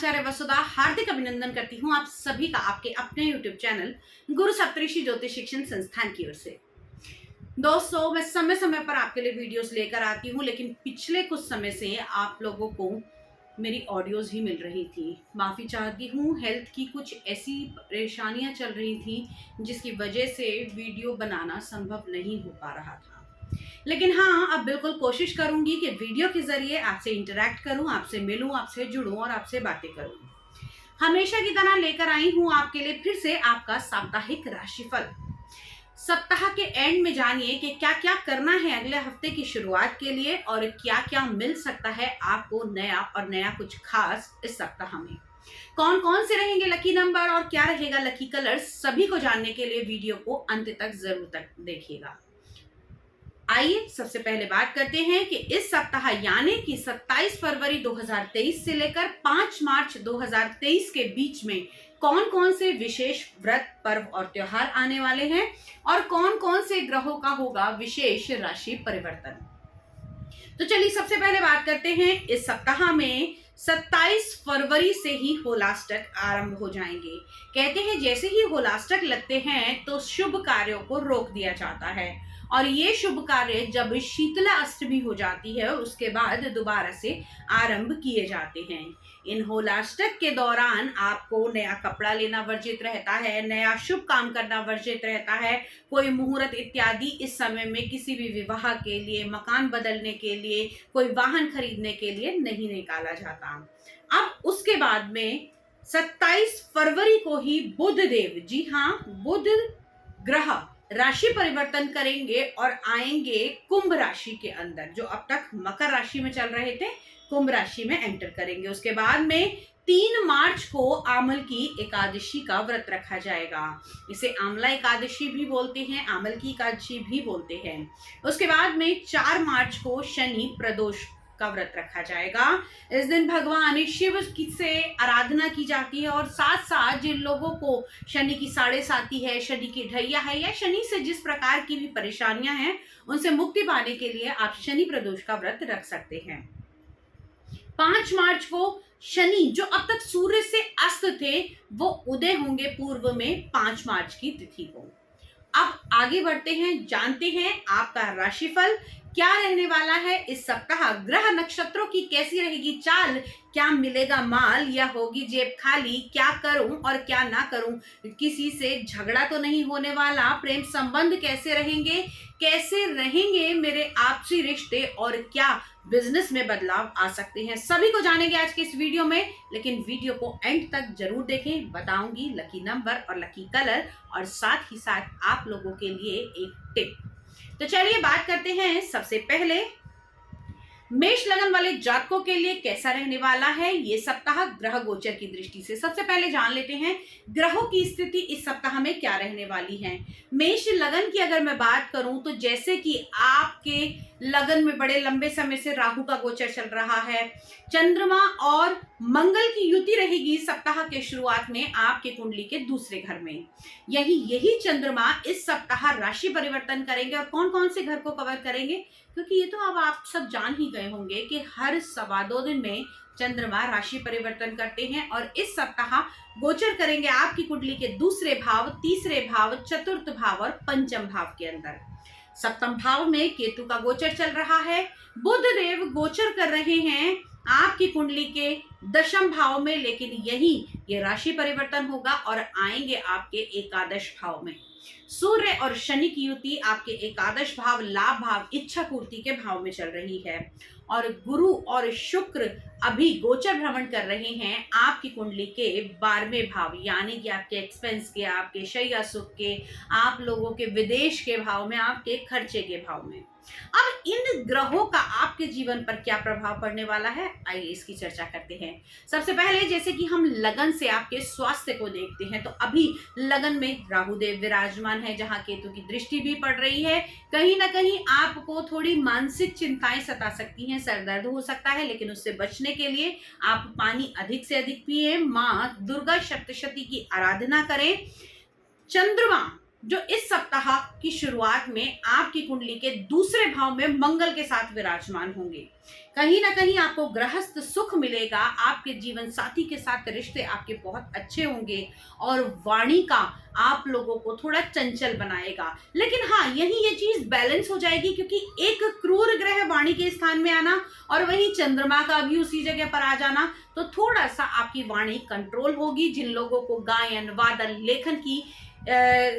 आचार्य वसुधा हार्दिक अभिनंदन करती हूँ आप सभी का आपके अपने YouTube चैनल गुरु सप्तऋषि ज्योतिष शिक्षण संस्थान की ओर से। दोस्तों, मैं समय समय पर आपके लिए वीडियोस लेकर आती हूँ, लेकिन पिछले कुछ समय से आप लोगों को मेरी ऑडियोज ही मिल रही थी। माफ़ी चाहती हूँ, हेल्थ की कुछ ऐसी परेशानियाँ चल रही थी जिसकी वजह से वीडियो बनाना संभव नहीं हो पा रहा था। लेकिन हाँ, अब बिल्कुल कोशिश करूंगी कि वीडियो के जरिए आपसे इंटरेक्ट करूं, आपसे मिलूं, आपसे जुड़ूं और आपसे बातें करूं। हमेशा की तरह लेकर आई हूं आपके लिए फिर से आपका साप्ताहिक राशिफल। सप्ताह के एंड में जानिए कि क्या क्या करना है अगले हफ्ते की शुरुआत के लिए और क्या क्या मिल सकता है आपको नया कुछ खास इस सप्ताह में। कौन कौन से रहेंगे लकी नंबर और क्या रहेगा लकी कलर, सभी को जानने के लिए वीडियो को अंत तक जरूर देखिएगा। आइए सबसे पहले बात करते हैं कि इस सप्ताह यानी कि 27 फरवरी 2023 से लेकर 5 मार्च 2023 के बीच में कौन कौन से विशेष व्रत, पर्व और त्योहार आने वाले हैं और कौन कौन से ग्रहों का होगा विशेष राशि परिवर्तन। तो चलिए सबसे पहले बात करते हैं। इस सप्ताह में 27 फरवरी से ही होलाष्टक आरंभ हो जाएंगे। कहते हैं जैसे ही होलाष्टक लगते हैं तो शुभ कार्यों को रोक दिया जाता है और ये शुभ कार्य जब शीतला अष्टमी हो जाती है उसके बाद दोबारा से आरंभ किए जाते हैं। इन होलाष्टक के दौरान आपको नया कपड़ा लेना वर्जित रहता है, नया शुभ काम करना वर्जित रहता है। कोई मुहूर्त इत्यादि इस समय में किसी भी विवाह के लिए, मकान बदलने के लिए, कोई वाहन खरीदने के लिए नहीं निकाला जाता। अब उसके बाद में 27 फरवरी को ही बुध देव, जी हाँ, बुध ग्रह राशि परिवर्तन करेंगे और आएंगे कुंभ राशि के अंदर। जो अब तक मकर राशि में चल रहे थे, कुंभ राशि में एंटर करेंगे। उसके बाद में 3 मार्च को आमल की एकादशी का व्रत रखा जाएगा। इसे आमला एकादशी भी बोलते हैं, आमल की एकादशी भी बोलते हैं। उसके बाद में 4 मार्च को शनि प्रदोष का व्रत रखा जाएगा। इस दिन भगवान शिव से आराधना की जाती है और साथ साथ जिन लोगों को शनि की साढ़े साती है, शनि की ढैया है या शनि से जिस प्रकार की भी परेशानियां हैं उनसे मुक्ति पाने के लिए आप शनि प्रदोष का व्रत रख सकते हैं। 5 मार्च को शनि जो अब तक सूर्य से अस्त थे वो उदय होंगे पूर्व में 5 मार्च की तिथि को। अब आगे बढ़ते हैं, जानते हैं आपका राशिफल क्या रहने वाला है इस सप्ताह। ग्रह नक्षत्रों की कैसी रहेगी चाल, क्या मिलेगा माल या होगी जेब खाली, क्या करूं और क्या ना करूं, किसी से झगड़ा तो नहीं होने वाला, प्रेम संबंध कैसे रहेंगे मेरे आपसी रिश्ते और क्या बिजनेस में बदलाव आ सकते हैं, सभी को जानेंगे आज के इस वीडियो में। लेकिन वीडियो को एंड तक जरूर देखें, बताऊंगी लकी नंबर और लकी कलर और साथ ही साथ आप लोगों के लिए एक टिप। तो चलिए बात करते हैं। सबसे पहले मेष लगन वाले जातकों के लिए कैसा रहने वाला है ये सप्ताह ग्रह गोचर की दृष्टि से। सबसे पहले जान लेते हैं ग्रहों की स्थिति इस सप्ताह में क्या रहने वाली है। मेष लगन की अगर मैं बात करूं तो जैसे कि आपके लगन में बड़े लंबे समय से राहु का गोचर चल रहा है, चंद्रमा और मंगल की युति रहेगी सप्ताह के शुरुआत में आपके कुंडली के दूसरे घर में। यही चंद्रमा इस सप्ताह राशि परिवर्तन करेंगे और कौन कौन से घर को कवर करेंगे, क्योंकि ये तो अब आप सब जान ही गए होंगे कि हर 2.25 दिन में चंद्रमा राशि परिवर्तन करते हैं और इस सप्ताह गोचर करेंगे आपकी कुंडली के दूसरे भाव, तीसरे भाव, चतुर्थ भाव और पंचम भाव के अंदर। सप्तम भाव में केतु का गोचर चल रहा है। बुध देव गोचर कर रहे हैं आपकी कुंडली के दशम भाव में, लेकिन ये राशि परिवर्तन होगा और आएंगे आपके एकादश भाव में। सूर्य और शनि की युति आपके एकादश भाव, लाभ भाव, इच्छा पूर्ति के भाव में चल रही है और गुरु और शुक्र अभी गोचर भ्रमण कर रहे हैं आपकी कुंडली के 12वें भाव, यानी कि आपके एक्सपेंस के, आपके शैया सुख के, आप लोगों के विदेश के भाव में, आपके खर्चे के भाव में। अब इन ग्रहों का आपके जीवन पर क्या प्रभाव पड़ने वाला है, आइए इसकी चर्चा करते हैं। सबसे पहले जैसे कि हम लगन से आपके स्वास्थ्य को देखते हैं तो अभी लगन में राहु देव विराजमान है, जहां केतु की दृष्टि भी पड़ रही है। कहीं ना कहीं आपको थोड़ी मानसिक चिंताएं सता सकती हैं, सर दर्द हो सकता है, लेकिन उससे बचने के लिए आप पानी अधिक से अधिक पिए, माँ दुर्गा सप्तशती की आराधना करें। चंद्रमा जो इस सप्ताह की शुरुआत में आपकी कुंडली के दूसरे भाव में मंगल के साथ विराजमान होंगे। कहीं ना कहीं आपको गृहस्थ सुख मिलेगा, आपके जीवन साथी के साथ रिश्ते आपके बहुत अच्छे होंगे और वाणी का आप लोगों को थोड़ा चंचल बनाएगा। लेकिन हाँ, यही ये चीज बैलेंस हो जाएगी, क्योंकि एक क्रूर ग्रह वाणी के स्थान में आना और वही चंद्रमा का भी उसी जगह पर आ जाना, तो थोड़ा सा आपकी वाणी कंट्रोल होगी। जिन लोगों को गायन, वादन,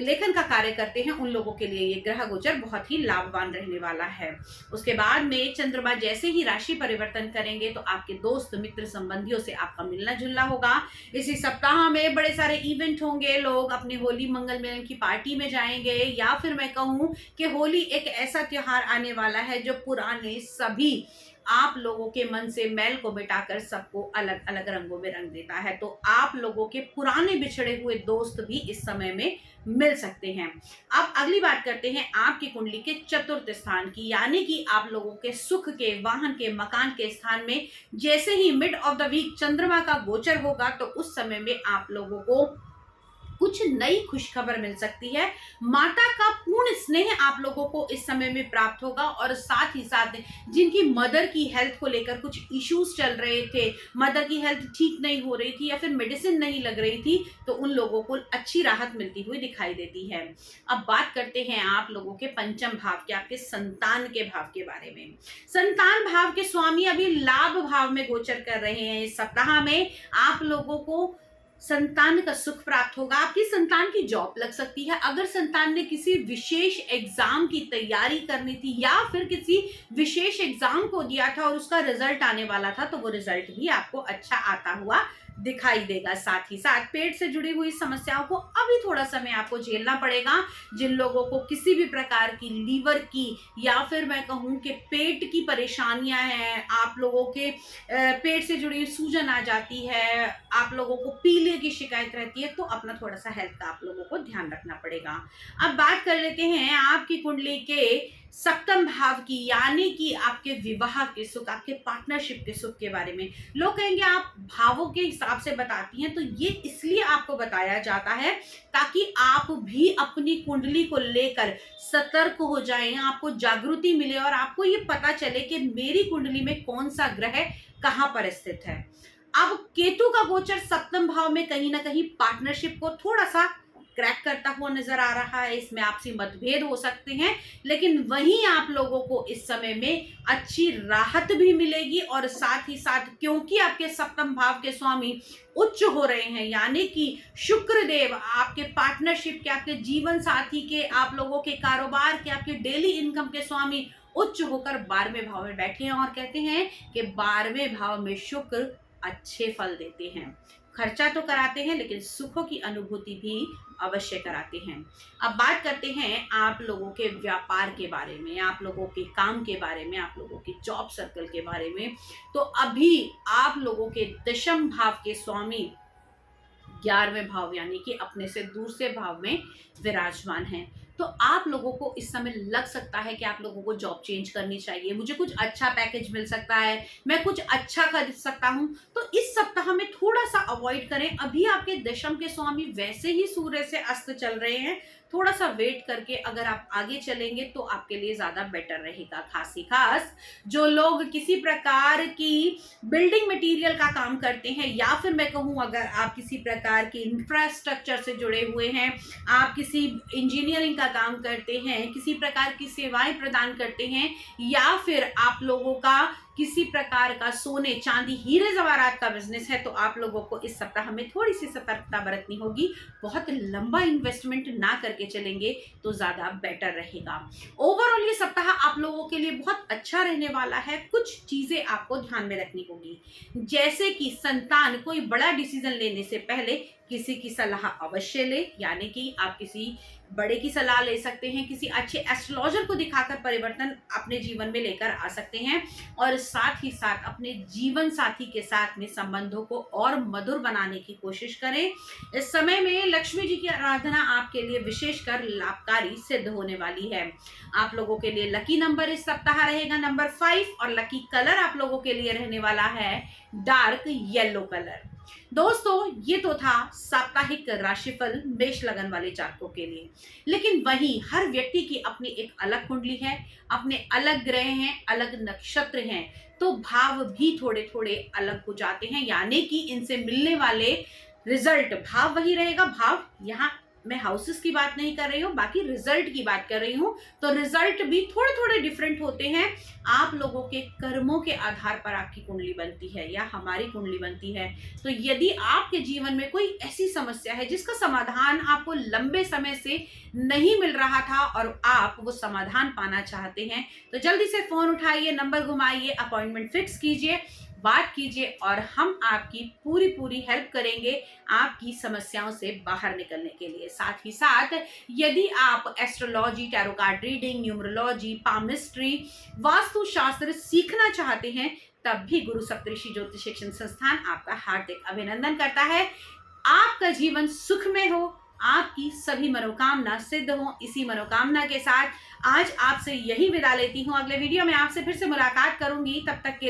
लेखन का कार्य करते हैं, उन लोगों के लिए ये ग्रह गोचर बहुत ही लाभवान रहने वाला है। उसके बाद में चंद्रमा जैसे ही राशि परिवर्तन करेंगे तो आपके दोस्त, मित्र, संबंधियों से आपका मिलना जुलना होगा। इसी सप्ताह में बड़े सारे इवेंट होंगे, लोग अपनी होली मंगल मिलन की पार्टी में जाएंगे, या फिर मैं कहूँ कि होली एक ऐसा त्योहार आने वाला है जो पुराने सभी आप लोगों के मन से मैल को मिटाकर सबको अलग अलग रंगों में रंग देता है। तो आप लोगों के पुराने बिछड़े हुए दोस्त भी इस समय में मिल सकते हैं। अब अगली बात करते हैं आपकी कुंडली के चतुर्थ स्थान की, यानी कि आप लोगों के सुख के, वाहन के, मकान के स्थान में जैसे ही मिड ऑफ द वीक चंद्रमा का गोचर होगा तो उस समय में आप लोगों को कुछ नई खुशखबर मिल सकती है। माता का पूर्ण स्नेह आप लोगों को इस समय में प्राप्त होगा, और साथ ही साथ जिनकी मदर की हेल्थ को लेकर कुछ इश्यूज चल रहे थे, मदर की हेल्थ ठीक नहीं हो रही थी या फिर मेडिसिन नहीं लग रही थी, तो उन लोगों को अच्छी राहत मिलती हुई दिखाई देती है। अब बात करते हैं आप लोगों के पंचम भाव के, आपके संतान के भाव के बारे में। संतान भाव के स्वामी अभी लाभ भाव में गोचर कर रहे हैं। इस सप्ताह में आप लोगों को संतान का सुख प्राप्त होगा। आपकी संतान की जॉब लग सकती है। अगर संतान ने किसी विशेष एग्जाम की तैयारी करनी थी या फिर किसी विशेष एग्जाम को दिया था और उसका रिजल्ट आने वाला था, तो वो रिजल्ट भी आपको अच्छा आता हुआ दिखाई देगा। साथ ही साथ पेट से जुड़ी हुई समस्याओं को अभी थोड़ा समय आपको झेलना पड़ेगा। जिन लोगों को किसी भी प्रकार की लीवर की या फिर मैं कहूँ कि पेट की परेशानियां हैं, आप लोगों के पेट से जुड़ी सूजन आ जाती है, आप लोगों को पीले की शिकायत रहती है, तो अपना थोड़ा सा हेल्थ का आप लोगों को ध्यान रखना पड़ेगा। अब बात कर लेते हैं आपकी कुंडली के सप्तम भाव की, यानी कि आपके विवाह के सुख, आपके पार्टनरशिप के सुख के बारे में। लोग कहेंगे आप भावों के हिसाब से बताती हैं, तो ये इसलिए आपको बताया जाता है ताकि आप भी अपनी कुंडली को लेकर सतर्क हो जाएं, आपको जागृति मिले और आपको ये पता चले कि मेरी कुंडली में कौन सा ग्रह कहाँ पर स्थित है। अब केतु का गोचर सप्तम भाव में कहीं ना कहीं पार्टनरशिप को थोड़ा सा क्रैक करता हुआ नजर आ रहा है। इसमें आपसी मतभेद हो सकते हैं, लेकिन वहीं आप लोगों को इस समय में अच्छी राहत भी मिलेगी। और साथ ही साथ क्योंकि आपके सप्तम भाव के स्वामी उच्च हो रहे हैं, यानी कि शुक्र देव आपके पार्टनरशिप के, आपके जीवन साथी के, आप लोगों के कारोबार के, आपके डेली इनकम के स्वामी उच्च होकर 12वें भाव में बैठे हैं। और कहते हैं कि 12वें भाव में शुक्र अच्छे फल देते हैं। खर्चा तो कराते हैं लेकिन सुखों की अनुभूति भी अवश्य कराते हैं। अब बात करते हैं आप लोगों के व्यापार के बारे में, आप लोगों के काम के बारे में, आप लोगों के जॉब सर्कल के बारे में। तो अभी आप लोगों के दशम भाव के स्वामी 11वें भाव यानी कि अपने से दूसरे भाव में विराजमान हैं। तो आप लोगों को इस समय लग सकता है कि आप लोगों को जॉब चेंज करनी चाहिए, मुझे कुछ अच्छा पैकेज मिल सकता है, मैं कुछ अच्छा खरीद सकता हूं। तो इस सप्ताह में थोड़ा सा अवॉइड करें। अभी आपके दशम के स्वामी वैसे ही सूर्य से अस्त चल रहे हैं, थोड़ा सा वेट करके अगर आप आगे चलेंगे तो आपके लिए ज्यादा बेटर रहेगा। खास जो लोग किसी प्रकार की बिल्डिंग मटेरियल का काम करते हैं, या फिर मैं कहूँ अगर आप किसी प्रकार की इंफ्रास्ट्रक्चर से जुड़े हुए हैं, आप किसी इंजीनियरिंग का काम करते हैं, किसी प्रकार की सेवाएं प्रदान करते हैं, या फिर आप लोगों का किसी प्रकार का सोने, चांदी, हीरे जवाहरात का बिजनेस है, तो आप लोगों को इस सप्ताह में थोड़ी सी सतर्कता बरतनी होगी। बहुत लंबा इन्वेस्टमेंट ना करके चलेंगे तो ज्यादा बेटर रहेगा। ओवरऑल ये सप्ताह आप लोगों के लिए बहुत अच्छा रहने वाला है। कुछ चीजें आपको ध्यान में रखनी होगी, जैसे कि संतान कोई बड़ा डिसीजन लेने से पहले किसी की सलाह अवश्य ले, यानी कि आप किसी बड़े की सलाह ले सकते हैं, किसी अच्छे एस्ट्रोलॉजर को दिखाकर परिवर्तन अपने जीवन में लेकर आ सकते हैं। और साथ ही साथ अपने जीवन साथी के साथ में संबंधों को और मधुर बनाने की कोशिश करें। इस समय में लक्ष्मी जी की आराधना आपके लिए विशेषकर लाभकारी सिद्ध होने वाली है। आप लोगों के लिए लकी नंबर इस सप्ताह रहेगा नंबर 5, और लकी कलर आप लोगों के लिए रहने वाला है डार्क येलो कलर। दोस्तों, ये तो था साप्ताहिक राशिफल मेष लगन वाले जातकों के लिए, लेकिन वहीं हर व्यक्ति की अपनी एक अलग कुंडली है, अपने अलग ग्रह हैं, अलग नक्षत्र हैं, तो भाव भी थोड़े थोड़े अलग हो जाते हैं, यानी कि इनसे मिलने वाले रिजल्ट, भाव वही रहेगा। भाव यहाँ मैं हाउसेस की बात नहीं कर रही हूँ, बाकी रिजल्ट की बात कर रही हूँ, तो रिजल्ट भी थोड़े थोड़े डिफरेंट होते हैं। आप लोगों के कर्मों के आधार पर आपकी कुंडली बनती है या हमारी कुंडली बनती है। तो यदि आपके जीवन में कोई ऐसी समस्या है जिसका समाधान आपको लंबे समय से नहीं मिल रहा था और आप वो समाधान पाना चाहते हैं, तो जल्दी से फोन उठाइए, नंबर घुमाइए, अपॉइंटमेंट फिक्स कीजिए, बात कीजिए और हम आपकी पूरी पूरी हेल्प करेंगे आपकी समस्याओं से बाहर निकलने के लिए। साथ ही साथ यदि आप astrology, tarot card reading, numerology, palmistry, vastu शास्त्र सीखना चाहते हैं, तब भी गुरु सप्तऋषि ज्योतिष शिक्षण संस्थान आपका हार्दिक अभिनंदन करता है। आपका जीवन सुख में हो, आपकी सभी मनोकामना सिद्ध हो। इसी मनोकामना के साथ आज आपसे यही विदा लेती हूँ। अगले वीडियो में आपसे फिर से मुलाकात करूंगी, तब तक के